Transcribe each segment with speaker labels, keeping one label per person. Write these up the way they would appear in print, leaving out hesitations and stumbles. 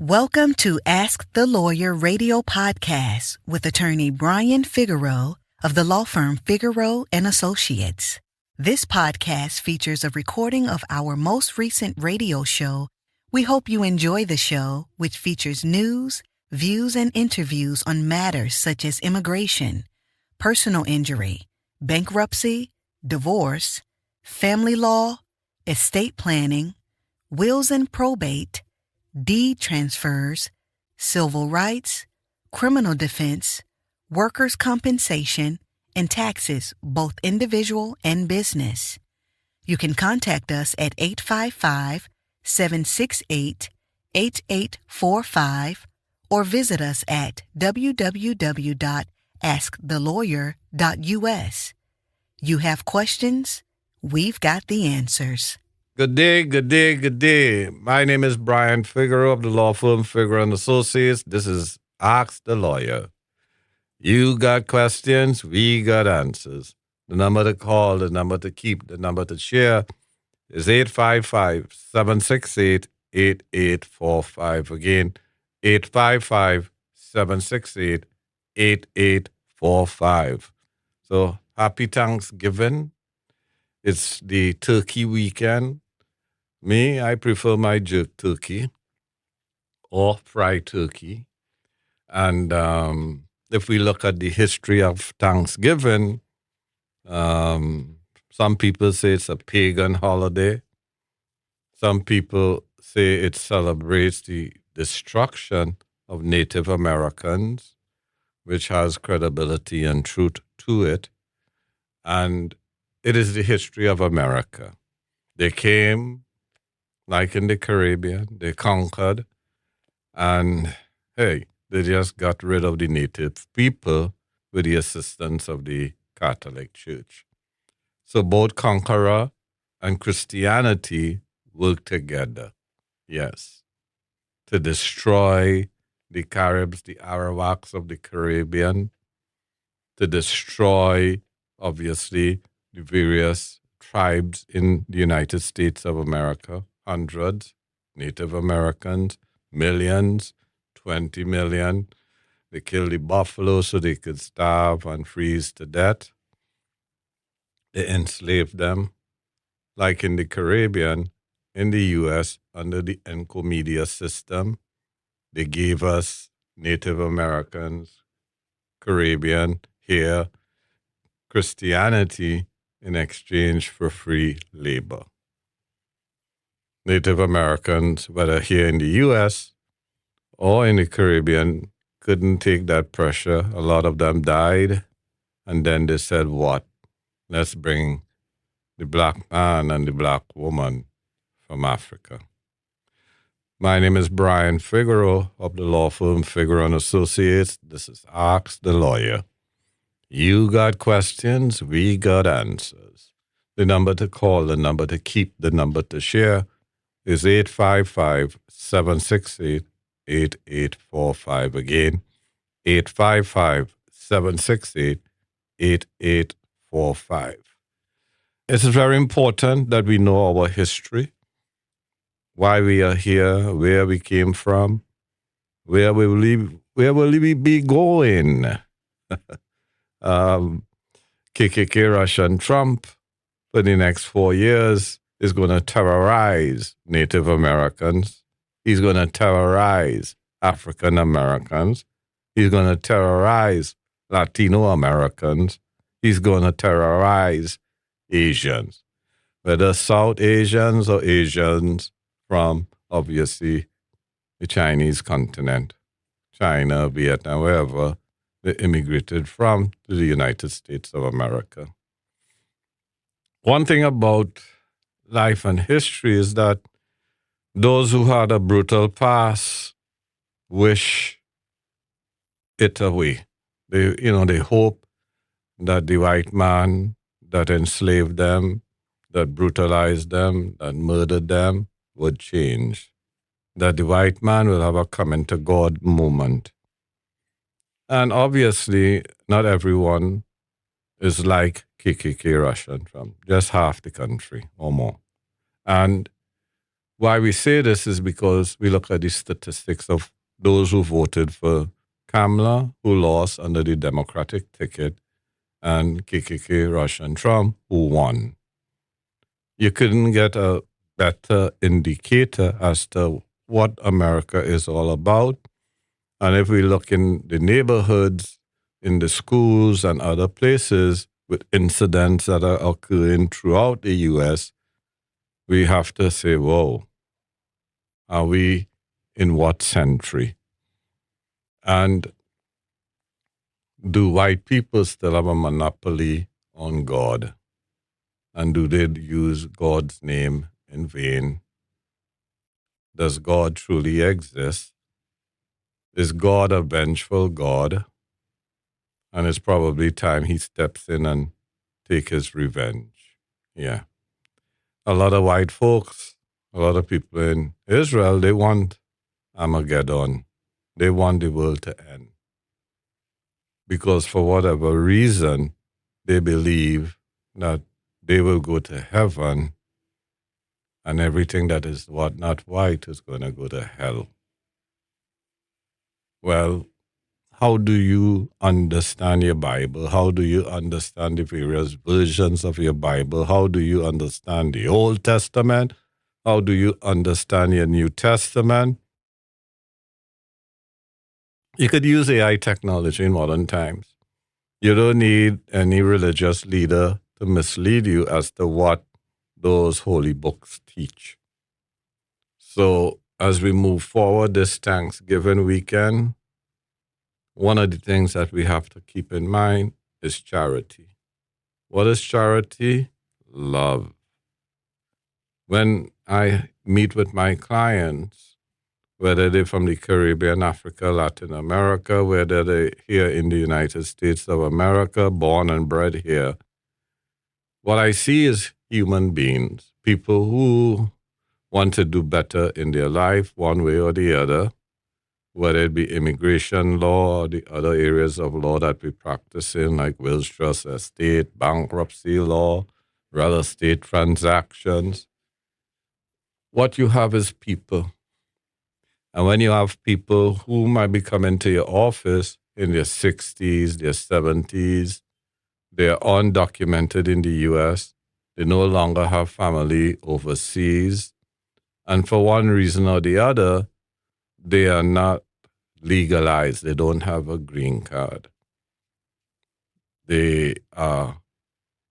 Speaker 1: Welcome to Ask the Lawyer radio podcast with attorney Brian Figeroux of the law firm Figeroux Associates. This podcast features a recording of our most recent radio show. We hope you enjoy the show, which features news, views, and interviews on matters such as immigration, personal injury, bankruptcy, divorce, family law, estate planning, wills and probate, deed transfers, civil rights, criminal defense, workers' compensation, and taxes, both individual and business. You can contact us at 855-768-8845 or visit us at www.askthelawyer.us. You have questions? We've got the answers.
Speaker 2: Good day, good day, good day. My name is Brian Figeroux of the law firm Figeroux Associates. This is Ask the Lawyer. You got questions, we got answers. The number to call, the number to keep, the number to share is 855-768-8845. Again, 855-768-8845. So happy Thanksgiving. It's the turkey weekend. Me, I prefer my jerk turkey or fried turkey. And if we look at the history of Thanksgiving, some people say it's a pagan holiday. Some people say it celebrates the destruction of Native Americans, which has credibility and truth to it. And it is the history of America. They came, like in the Caribbean, they conquered, and hey, they just got rid of the native people with the assistance of the Catholic Church. So both conqueror and Christianity work together, yes, to destroy the Caribs, the Arawaks of the Caribbean, to destroy, obviously, the various tribes in the United States of America, hundreds, Native Americans, millions, 20 million. They killed the buffalo so they could starve and freeze to death. They enslaved them, like in the Caribbean, in the U.S., under the Encomedia system. They gave us Native Americans, Caribbean, here, Christianity, in exchange for free labor. Native Americans, whether here in the U.S. or in the Caribbean, couldn't take that pressure. A lot of them died. And then they said, what? Let's bring the black man and the black woman from Africa. My name is Brian Figeroux of the law firm Figeroux Associates. This is Ask the Lawyer. You got questions, we got answers. The number to call, the number to keep, the number to share is 855-768-8845. Again, 855-768-8845. It's very important that we know our history, why we are here, where we came from, where will we be going. KKK, Russia, and Trump for the next 4 years is going to terrorize Native Americans. He's going to terrorize African Americans. He's going to terrorize Latino Americans. He's going to terrorize Asians, whether South Asians or Asians from, obviously, the Chinese continent, China, Vietnam, wherever they immigrated from to the United States of America. One thing about life and history is that those who had a brutal past wish it away. They hope that the white man that enslaved them, that brutalized them, that murdered them would change. That the white man will have a coming to God moment. And obviously, not everyone is like KKK, Russia, and Trump. Just half the country or more. And Why we say this is because we look at the statistics of those who voted for Kamala, who lost under the Democratic ticket, and KKK, Russian Trump, who won. You couldn't get a better indicator as to what America is all about. And if we look in the neighborhoods, in the schools and other places with incidents that are occurring throughout the U.S., we have to say, whoa, are we in what century? And do white people still have a monopoly on God? And do they use God's name in vain? Does God truly exist? Is God a vengeful God? And it's probably time he steps in and take his revenge. Yeah. A lot of white folks, a lot of people in Israel, they want Armageddon. They want the world to end. Because for whatever reason, they believe that they will go to heaven and everything that is not white is going to go to hell. Well, how do you understand your Bible? How do you understand the various versions of your Bible? How do you understand the Old Testament? How do you understand your New Testament? You could use AI technology in modern times. You don't need any religious leader to mislead you as to what those holy books teach. So as we move forward this Thanksgiving weekend, one of the things that we have to keep in mind is charity. What is charity? Love. When I meet with my clients, whether they're from the Caribbean, Africa, Latin America, whether they're here in the United States of America, born and bred here, what I see is human beings, people who want to do better in their life one way or the other, whether it be immigration law or the other areas of law that we practice in, like wills, trust, estate, bankruptcy law, real estate transactions. What you have is people. And when you have people who might be coming to your office in their 60s, their 70s, they're undocumented in the U.S., they no longer have family overseas, and for one reason or the other, they are not legalized. They don't have a green card. They are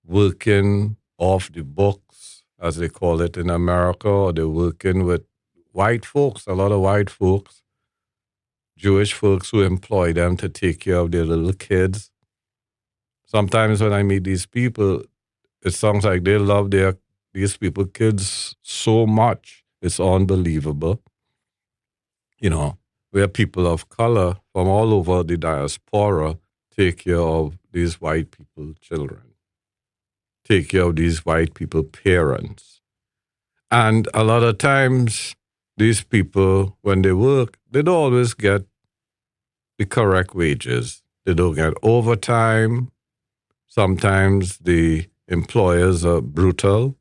Speaker 2: working off the books, as they call it in America, or they're working with white folks, a lot of white folks, Jewish folks who employ them to take care of their little kids. Sometimes when I meet these people, it sounds like they love these people, kids, so much. It's unbelievable. You know, where people of color from all over the diaspora take care of these white people children, take care of these white people parents. And a lot of times, these people, when they work, they don't always get the correct wages. They don't get overtime. Sometimes the employers are brutal.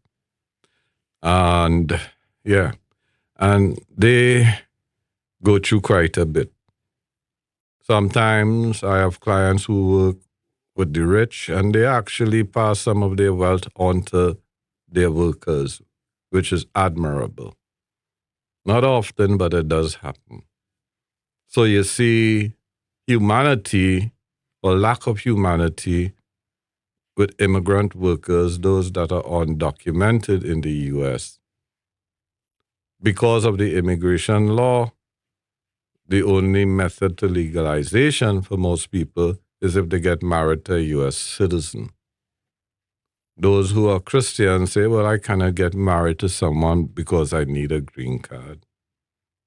Speaker 2: And yeah, and they go through quite a bit. Sometimes I have clients who work with the rich and they actually pass some of their wealth on to their workers, which is admirable. Not often, but it does happen. So you see humanity or lack of humanity with immigrant workers, those that are undocumented in the U.S. Because of the immigration law, the only method to legalization for most people is if they get married to a U.S. citizen. Those who are Christians say, well, I cannot get married to someone because I need a green card.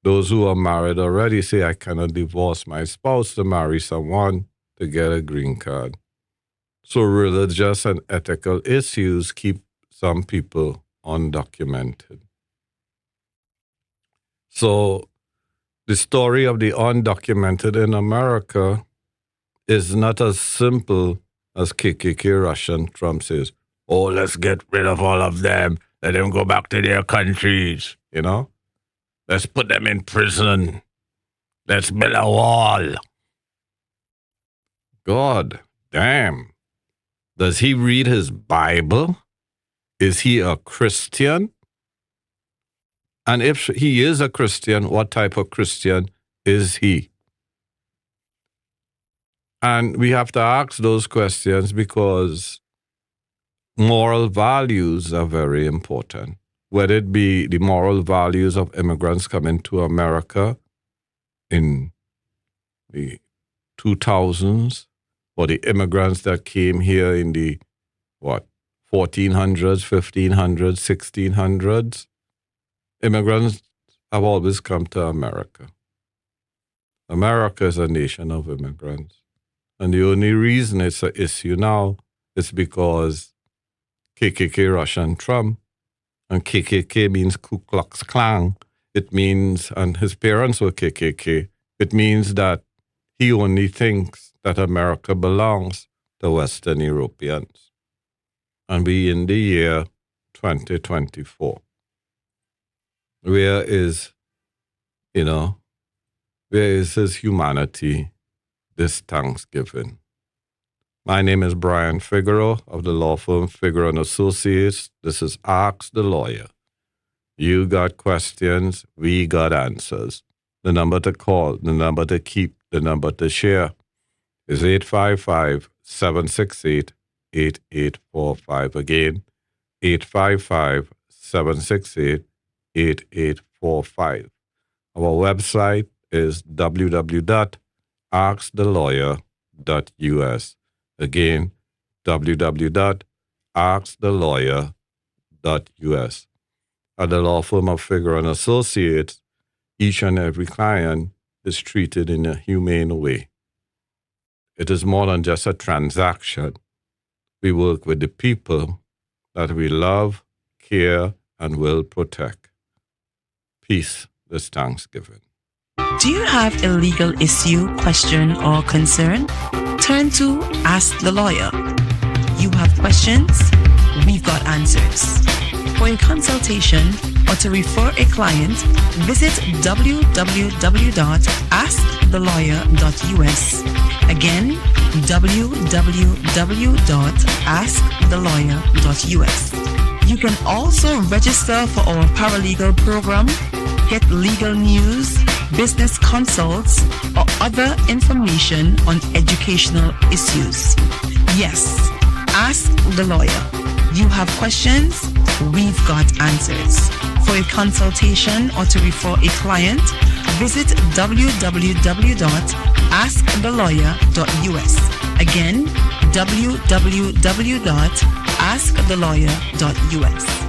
Speaker 2: Those who are married already say, I cannot divorce my spouse to marry someone to get a green card. So religious and ethical issues keep some people undocumented. So the story of the undocumented in America is not as simple as KKK Russian Trump says, oh, let's get rid of all of them. Let them go back to their countries, you know? Let's put them in prison. Let's build a wall. God damn. Does he read his Bible? Is he a Christian? And if he is a Christian, what type of Christian is he? And we have to ask those questions because moral values are very important. Whether it be the moral values of immigrants coming to America in the 2000s, or the immigrants that came here in the, 1400s, 1500s, 1600s. Immigrants have always come to America. America is a nation of immigrants. And the only reason it's an issue now is because KKK Russian Trump, and KKK means Ku Klux Klan. It means, and his parents were KKK, it means that he only thinks that America belongs to Western Europeans. And we in the year 2024. Where is his humanity this Thanksgiving? My name is Brian Figeroux of the law firm Figeroux Associates. This is Ask the Lawyer. You got questions, we got answers. The number to call, the number to keep, the number to share is 855-768-8845. Again, 855-768-8845. Our website is www.askthelawyer.us. Again, www.askthelawyer.us. At the law firm of Figeroux Associates, each and every client is treated in a humane way. It is more than just a transaction. We work with the people that we love, care, and will protect. Peace this Thanksgiving.
Speaker 3: Do you have a legal issue, question, or concern? Turn to Ask the Lawyer. You have questions? We've got answers. For a consultation or to refer a client, visit www.askthelawyer.us. Again, www.askthelawyer.us. You can also register for our paralegal program, get legal news, business consults, or other information on educational issues. Yes, Ask the Lawyer. You have questions? We've got answers. For a consultation or to refer a client, visit www.askthelawyer.us. Again, www.askthelawyer.us.